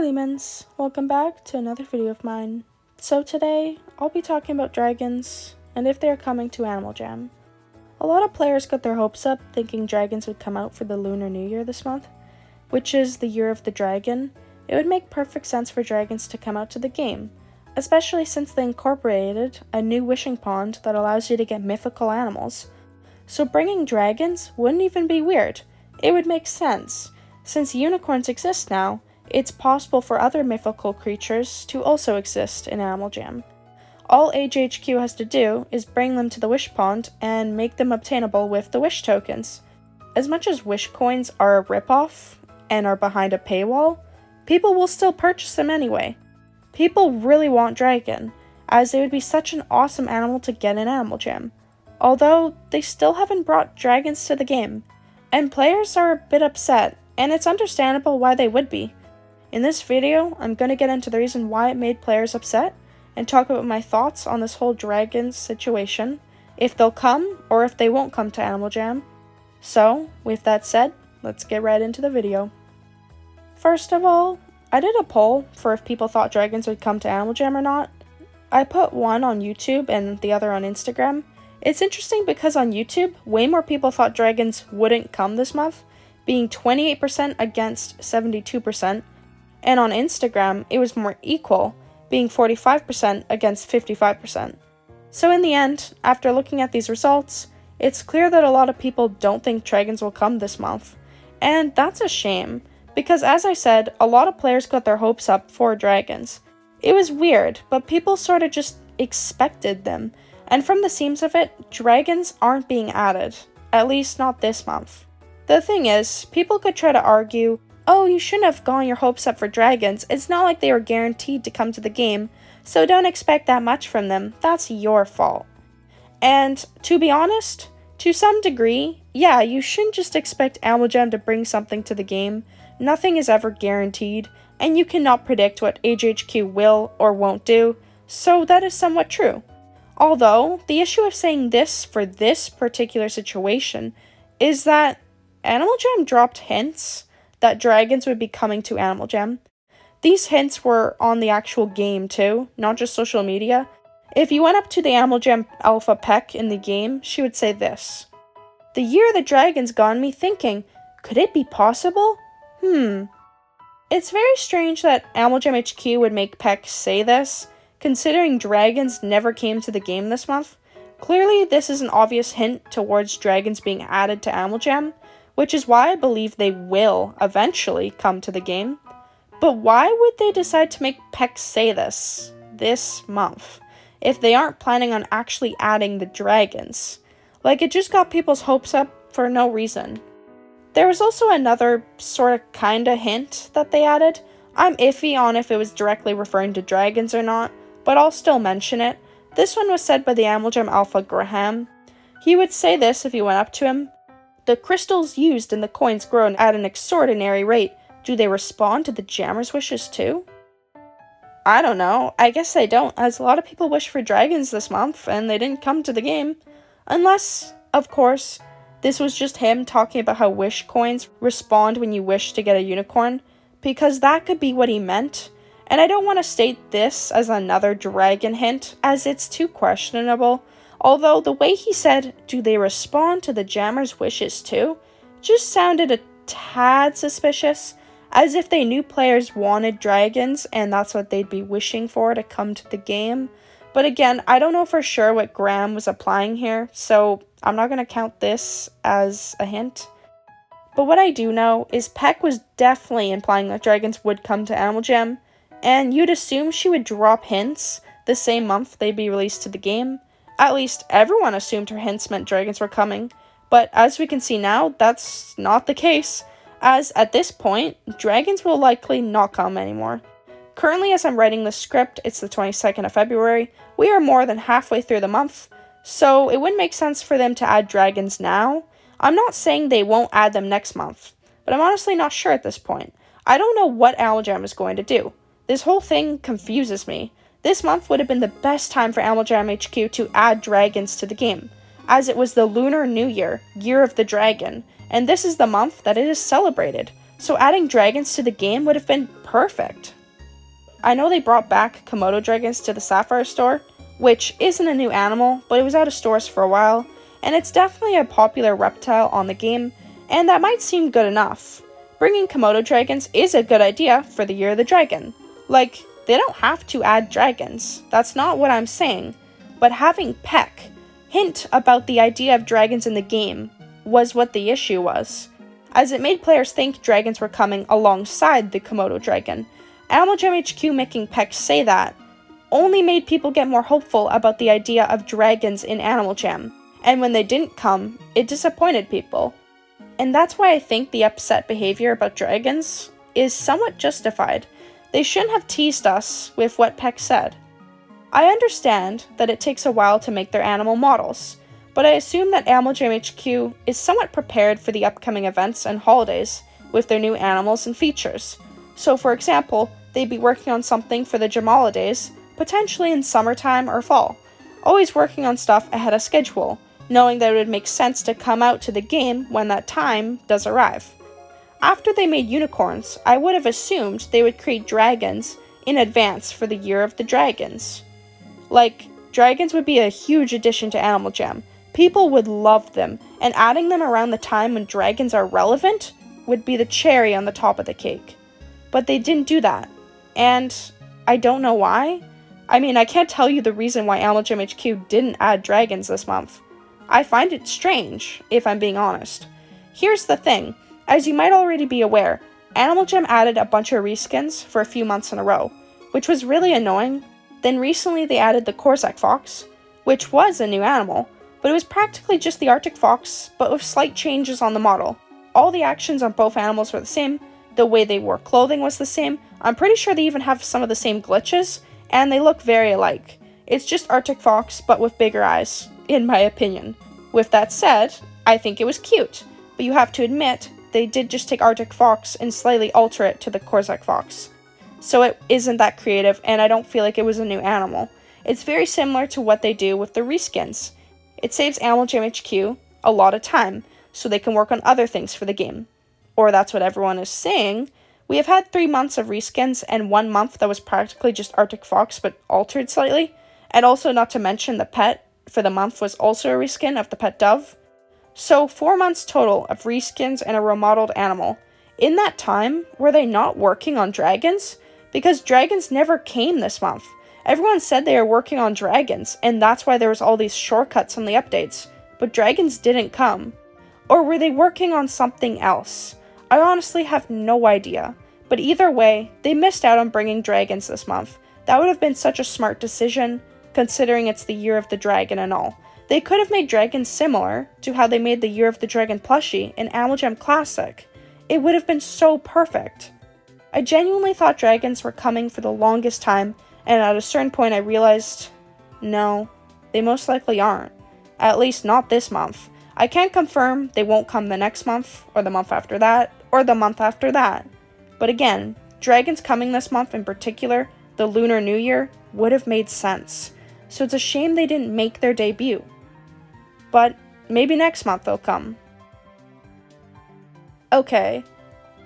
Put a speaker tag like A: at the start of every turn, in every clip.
A: Leamons, welcome back to another video of mine. So today, I'll be talking about dragons, and if they are coming to Animal Jam. A lot of players got their hopes up thinking dragons would come out for the Lunar New Year this month, which is the year of the dragon. It would make perfect sense for dragons to come out to the game, especially since they incorporated a new wishing pond that allows you to get mythical animals. So bringing dragons wouldn't even be weird. It would make sense. Since unicorns exist now, it's possible for other mythical creatures to also exist in Animal Jam. All AJHQ has to do is bring them to the wish pond and make them obtainable with the wish tokens. As much as wish coins are a ripoff and are behind a paywall, people will still purchase them anyway. People really want dragon, as they would be such an awesome animal to get in Animal Jam. Although, they still haven't brought dragons to the game, and players are a bit upset, and it's understandable why they would be. In this video, I'm going to get into the reason why it made players upset, and talk about my thoughts on this whole dragons situation, if they'll come, or if they won't come to Animal Jam. So, with that said, let's get right into the video. First of all, I did a poll for if people thought dragons would come to Animal Jam or not. I put one on YouTube and the other on Instagram. It's interesting because on YouTube, way more people thought dragons wouldn't come this month, being 28% against 72%, and on Instagram, it was more equal, being 45% against 55%. So in the end, after looking at these results, it's clear that a lot of people don't think dragons will come this month. And that's a shame, because as I said, a lot of players got their hopes up for dragons. It was weird, but people sort of just expected them. And from the seams of it, dragons aren't being added, at least not this month. The thing is, people could try to argue, oh, you shouldn't have gotten your hopes up for dragons, it's not like they were guaranteed to come to the game, so don't expect that much from them, that's your fault. And, to be honest, to some degree, yeah, you shouldn't just expect Animal Jam to bring something to the game. Nothing is ever guaranteed, and you cannot predict what AJHQ will or won't do, so that is somewhat true. Although, the issue of saying this for this particular situation is that Animal Jam dropped hints that dragons would be coming to Animal Jam. These hints were on the actual game too, not just social media. If you went up to the Animal Jam Alpha Peck in the game, she would say this: "The year the dragons got me thinking, could it be possible? It's very strange that Animal Jam HQ would make Peck say this, considering dragons never came to the game this month. Clearly, this is an obvious hint towards dragons being added to Animal Jam, which is why I believe they will eventually come to the game. But why would they decide to make Peck say this month, if they aren't planning on actually adding the dragons? Like, it just got people's hopes up for no reason. There was also another sort of kinda hint that they added. I'm iffy on if it was directly referring to dragons or not, but I'll still mention it. This one was said by the Animal Jam Alpha Graham. He would say this if you went up to him: "The crystals used in the coins grow at an extraordinary rate. Do they respond to the jammers' wishes too?" I don't know. I guess they don't, as a lot of people wish for dragons this month, and they didn't come to the game. Unless, of course, this was just him talking about how wish coins respond when you wish to get a unicorn, because that could be what he meant. And I don't want to state this as another dragon hint, as it's too questionable. Although the way he said, "Do they respond to the jammers' wishes too?" just sounded a tad suspicious, as if they knew players wanted dragons and that's what they'd be wishing for to come to the game. But again, I don't know for sure what Graham was applying here, so I'm not going to count this as a hint. But what I do know is Peck was definitely implying that dragons would come to Animal Jam, and you'd assume she would drop hints the same month they'd be released to the game. At least everyone assumed her hints meant dragons were coming, but as we can see now, that's not the case, as at this point, dragons will likely not come anymore. Currently, as I'm writing this script, it's the 22nd of February, we are more than halfway through the month, so it wouldn't make sense for them to add dragons now. I'm not saying they won't add them next month, but I'm honestly not sure at this point. I don't know what Animal Jam is going to do. This whole thing confuses me. This month would have been the best time for Animal Jam HQ to add dragons to the game, as it was the Lunar New Year, Year of the Dragon, and this is the month that it is celebrated. so adding dragons to the game would have been perfect. I know they brought back Komodo dragons to the Sapphire store, which isn't a new animal, but it was out of stores for a while, and it's definitely a popular reptile on the game, and that might seem good enough. Bringing Komodo dragons is a good idea for the Year of the Dragon. Like, they don't have to add dragons, that's not what I'm saying, but having Peck hint about the idea of dragons in the game was what the issue was, as it made players think dragons were coming alongside the Komodo dragon. Animal Jam HQ making Peck say that only made people get more hopeful about the idea of dragons in Animal Jam, and when they didn't come, it disappointed people. And that's why I think the upset behavior about dragons is somewhat justified. They shouldn't have teased us with what Peck said. I understand that it takes a while to make their animal models, but I assume that Animal Jam HQ is somewhat prepared for the upcoming events and holidays with their new animals and features. So for example, they'd be working on something for the Jam holidays, potentially in summertime or fall, always working on stuff ahead of schedule, knowing that it would make sense to come out to the game when that time does arrive. After they made unicorns, I would have assumed they would create dragons in advance for the Year of the Dragons. Like, dragons would be a huge addition to Animal Jam. People would love them, and adding them around the time when dragons are relevant would be the cherry on the top of the cake. But they didn't do that, and I don't know why. I mean, I can't tell you the reason why Animal Jam HQ didn't add dragons this month. I find it strange, if I'm being honest. Here's the thing, as you might already be aware, Animal Jam added a bunch of reskins for a few months in a row, which was really annoying. Then recently they added the Korzak fox, which was a new animal, but it was practically just the Arctic fox, but with slight changes on the model. All the actions on both animals were the same, the way they wore clothing was the same, I'm pretty sure they even have some of the same glitches, and they look very alike. It's just Arctic fox, but with bigger eyes, in my opinion. With that said, I think it was cute, but you have to admit, they did just take Arctic fox and slightly alter it to the Korzak fox. So it isn't that creative, and I don't feel like it was a new animal. It's very similar to what they do with the reskins. It saves Animal Jam HQ a lot of time, so they can work on other things for the game. Or that's what everyone is saying. We have had 3 months of reskins, and 1 month that was practically just Arctic fox, but altered slightly. And also, not to mention, the pet for the month was also a reskin of the pet dove. So 4 months total of reskins and a remodeled animal. In that time, were they not working on dragons? Because dragons never came this month. Everyone said they were working on dragons, and that's why there was all these shortcuts on the updates, but dragons didn't come. Or were they working on something else? I honestly have no idea, but either way, they missed out on bringing dragons this month. That would have been such a smart decision, considering it's the Year of the Dragon and all. They could have made dragons similar to how they made the Year of the Dragon plushie in Animal Jam Classic. It would have been so perfect. I genuinely thought dragons were coming for the longest time, and at a certain point I realized, no, they most likely aren't. At least not this month. I can't confirm they won't come the next month, or the month after that, or the month after that. But again, dragons coming this month in particular, the Lunar New Year, would have made sense. So it's a shame they didn't make their debut. But maybe next month they'll come. Okay,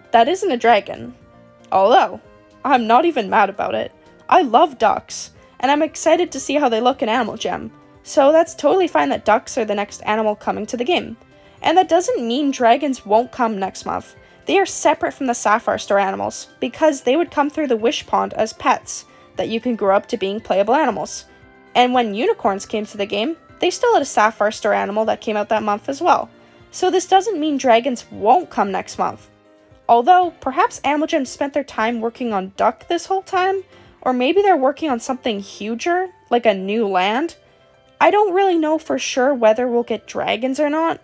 A: that isn't a dragon. Although, I'm not even mad about it. I love ducks, and I'm excited to see how they look in Animal Jam. So that's totally fine that ducks are the next animal coming to the game. And that doesn't mean dragons won't come next month. They are separate from the Sapphire Store animals, because they would come through the Wish Pond as pets that you can grow up to being playable animals. And when unicorns came to the game, they still had a Sapphire Store animal that came out that month as well. So this doesn't mean dragons won't come next month. Although, perhaps Animal Jam spent their time working on duck this whole time, or maybe they're working on something huger, like a new land. I don't really know for sure whether we'll get dragons or not.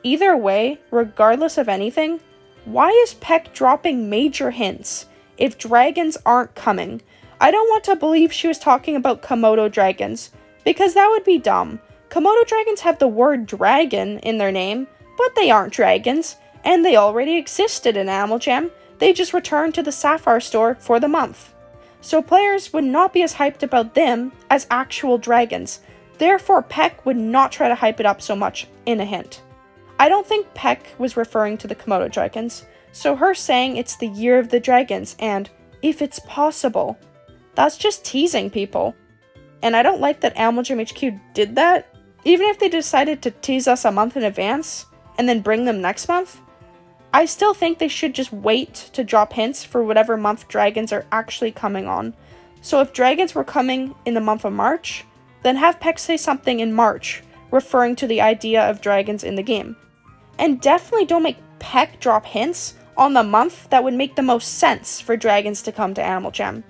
A: Either way, regardless of anything, why is Peck dropping major hints if dragons aren't coming? I don't want to believe she was talking about Komodo dragons, because that would be dumb. Komodo dragons have the word dragon in their name, but they aren't dragons, and they already existed in Animal Jam. They just returned to the Sapphire Store for the month. So players would not be as hyped about them as actual dragons. Therefore, Peck would not try to hype it up so much in a hint. I don't think Peck was referring to the Komodo dragons, So her saying it's the year of the dragons and if it's possible, that's just teasing people. And I don't like that Animal Jam HQ did that. Even if they decided to tease us a month in advance and then bring them next month, I still think they should just wait to drop hints for whatever month dragons are actually coming on. So if dragons were coming in the month of March, then have Peck say something in March, referring to the idea of dragons in the game. And definitely don't make Peck drop hints on the month that would make the most sense for dragons to come to Animal Jam.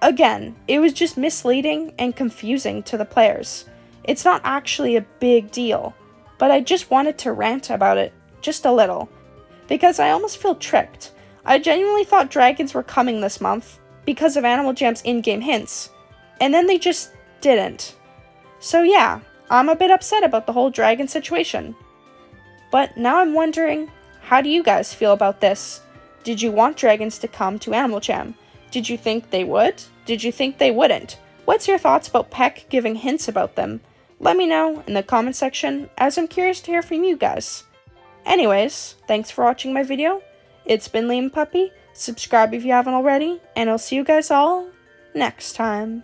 A: Again, it was just misleading and confusing to the players. It's not actually a big deal, but I just wanted to rant about it just a little, because I almost feel tricked. I genuinely thought dragons were coming this month because of Animal Jam's in-game hints, and then they just didn't. So yeah, I'm a bit upset about the whole dragon situation. But now I'm wondering, how do you guys feel about this? Did you want dragons to come to Animal Jam? Did you think they would? Did you think they wouldn't? What's your thoughts about Peck giving hints about them? Let me know in the comment section, as I'm curious to hear from you guys. Anyways, thanks for watching my video. It's been Leamon Puppy. Subscribe if you haven't already, and I'll see you guys all next time.